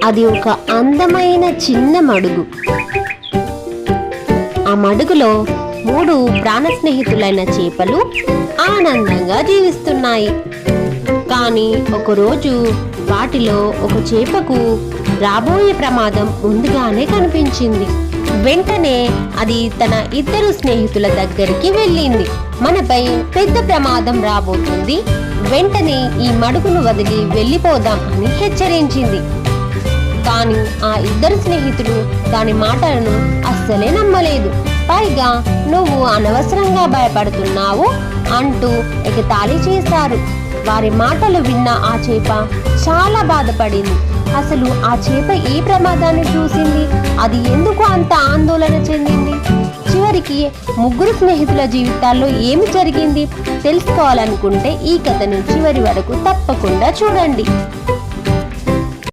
అది ఒక అందమైన చిన్న మడుగు. ఆ మడుగులో 3 ప్రాణ స్నేహితులైన చేపలు ఆనందంగా జీవిస్తున్నాయి. కానీ ఒకరోజు వాటిలో ఒక చేపకు రాబోయే ప్రమాదం ముందుగానే కనిపించింది. వెంటనే అది తన 2 స్నేహితుల దగ్గరికి వెళ్ళింది. మనపై పెద్ద ప్రమాదం రాబోతుంది, వెంటనే ఈ మడుగును వదిలి వెళ్ళిపోదాం అని హెచ్చరించింది. కానీ ఆ 2 స్నేహితులు దాని మాటలను అస్సలే నమ్మలేదు. పైగా నువ్వు అనవసరంగా భయపడుతున్నావు అంటూ ఎగతాళి చేశారు. వారి మాటలు విన్న ఆ చేప చాలా బాధపడింది. అసలు ఆ చేప ఏ ప్రమాదాన్ని చూసింది? అది ఎందుకు అంత ఆందోళన చెందింది? చివరికి 3 స్నేహితుల జీవితాల్లో ఏమి జరిగింది తెలుసుకోవాలనుకుంటే ఈ కథను చివరి వరకు తప్పకుండా చూడండి.